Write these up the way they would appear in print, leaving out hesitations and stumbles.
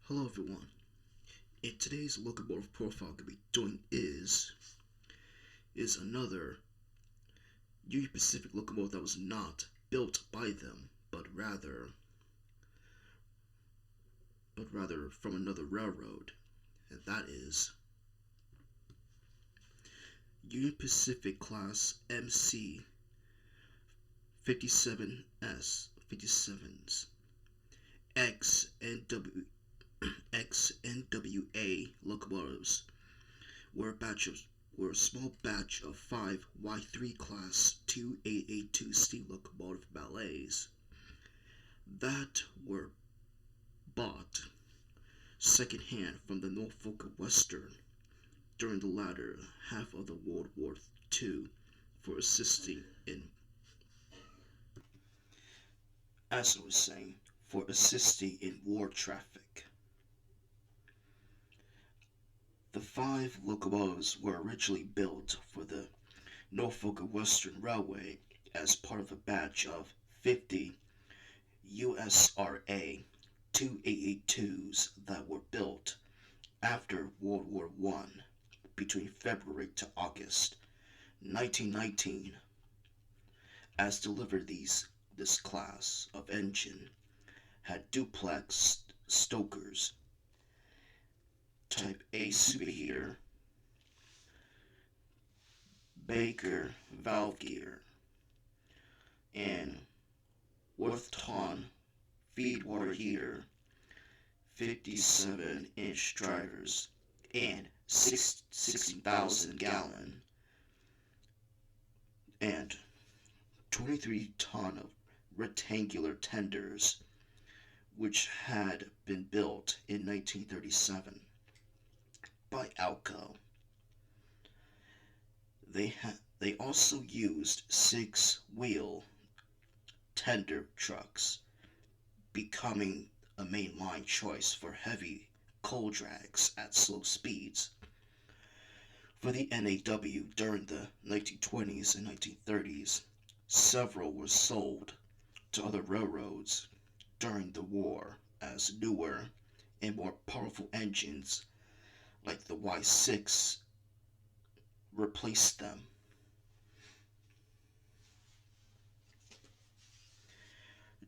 Hello everyone. In today's locomotive profile I'm going to be doing is another Union Pacific locomotive that was not built by them, but rather from another railroad, and that is Union Pacific Class MC 57s XNWA locomotives were a small batch of 5 Y3 class 2882 steam locomotive ballets that were bought secondhand from the Norfolk Western during the latter half of the World War II for assisting in, as I was saying, for assisting in war traffic. The 5 locomotives were originally built for the Norfolk Western Railway as part of a batch of 50 USRA 2882s that were built after World War I between February to August 1919. As delivered, this class of engine had duplex stokers, type A superheater, Baker valve gear, and Worthington feed water heater, 57-inch drivers, and 60,000 gallon and 23-ton of rectangular tenders, which had been built in 1937 by Alco. They also used 6-wheel tender trucks, becoming a mainline choice for heavy coal drags at slow speeds. For the NAW during the 1920s and 1930s, several were sold to other railroads during the war as newer and more powerful engines like the Y6 replaced them.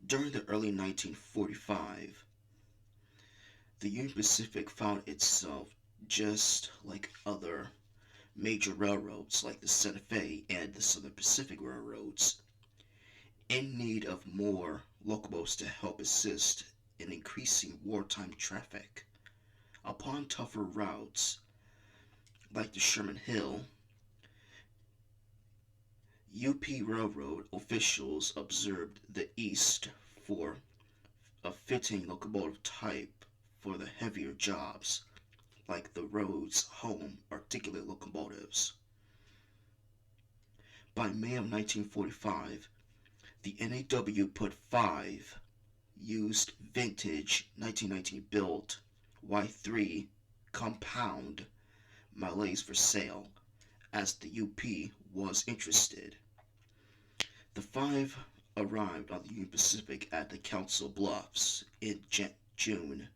During the early 1945, the Union Pacific found itself, just like other major railroads like the Santa Fe and the Southern Pacific Railroads, in need of more locomotives to help assist in increasing wartime traffic. Upon tougher routes like the Sherman Hill, UP Railroad officials observed the East for a fitting locomotive type for the heavier jobs, like the road's home articulate locomotives. By May of 1945, the NAW put 5 used vintage 1919 built Y3 compound Malays for sale, as the UP was interested. The 5 arrived on the Union Pacific at the Council Bluffs in June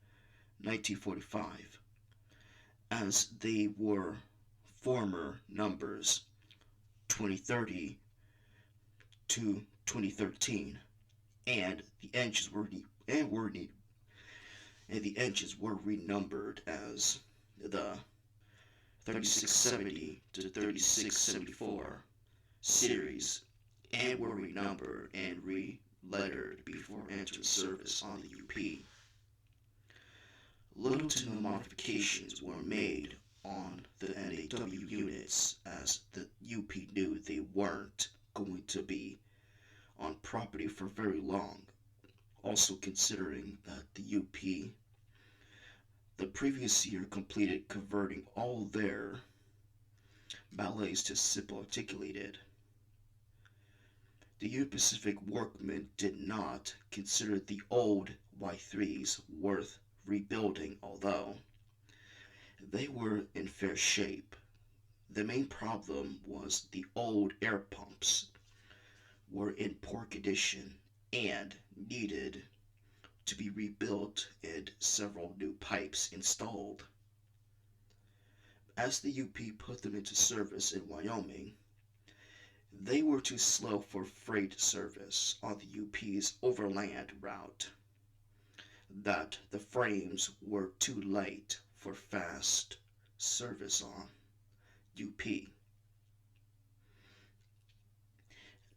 1945, as they were former numbers 2030 to 2013, and the engines were renumbered as the 3670 to 3674 series, and were renumbered and re-lettered before entering service on the UP. Little to no modifications were made on the NAW units, as the UP knew they weren't going to be on property for very long, also considering that the UP the previous year completed converting all their ballets to simple articulated. The Union Pacific workmen did not consider the old Y3s worth rebuilding, although they were in fair shape. The main problem was the old air pumps were in poor condition and needed to be rebuilt and several new pipes installed. As the UP put them into service in Wyoming, they were too slow for freight service on the UP's overland route, that the frames were too light for fast service on UP.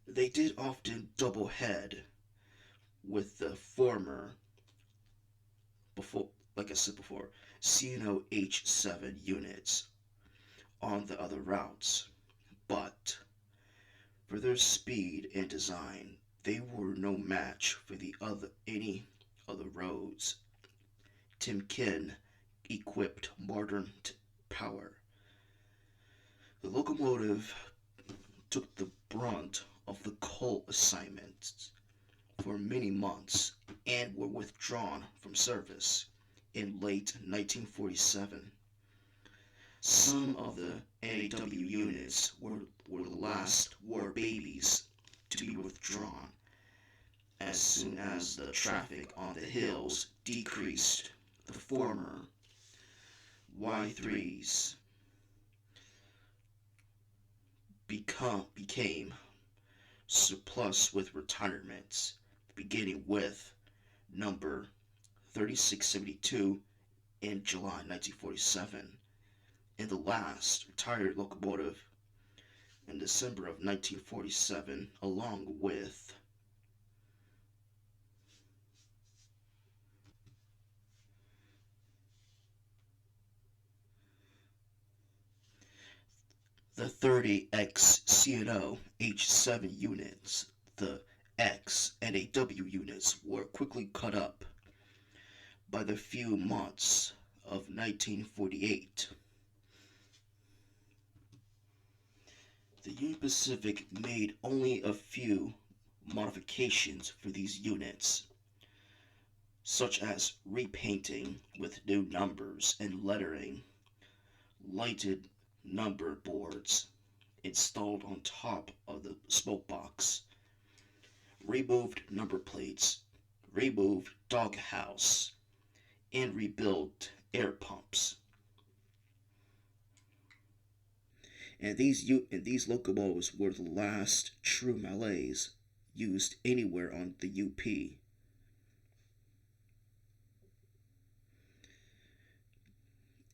They did often double head with the former, before, like I said before, CNO H7 units on the other routes, but for their speed and design, they were no match for the other any other roads. Timken equipped modern power. The locomotive took the brunt of the coal assignments for many months and were withdrawn from service in late 1947. Some of the NAW units were the last war babies to be withdrawn as soon as the traffic on the hills decreased. The former Y3s became surplus with retirements, beginning with number 3672 in July 1947, and the last retired locomotive in December of 1947, along with the 30X CNO H7 units. The X and AW units were quickly cut up by the few months of 1948. The Union Pacific made only a few modifications for these units, such as repainting with new numbers and lettering, lighted number boards installed on top of the smoke box, removed number plates, removed doghouse, and rebuilt air pumps. And these locomotives were the last true Malays used anywhere on the UP.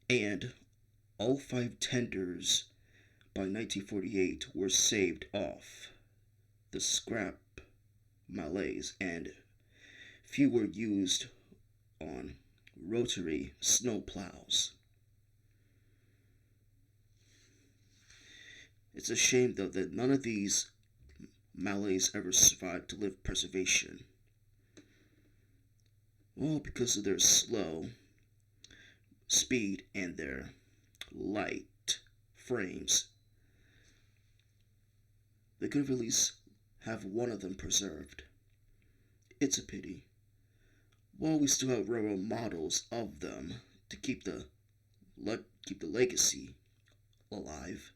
And all 5 tenders by 1948 were saved off the scrap Malays, and few were used on rotary snow plows. It's a shame, though, that none of these Malays ever survived to live preservation. Well, because of their slow speed and their light frames. They could at least have one of them preserved. It's a pity. Well, we still have railroad models of them to keep the legacy alive.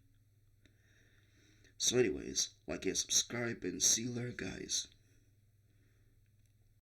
So anyways, like and subscribe, and see you later, guys.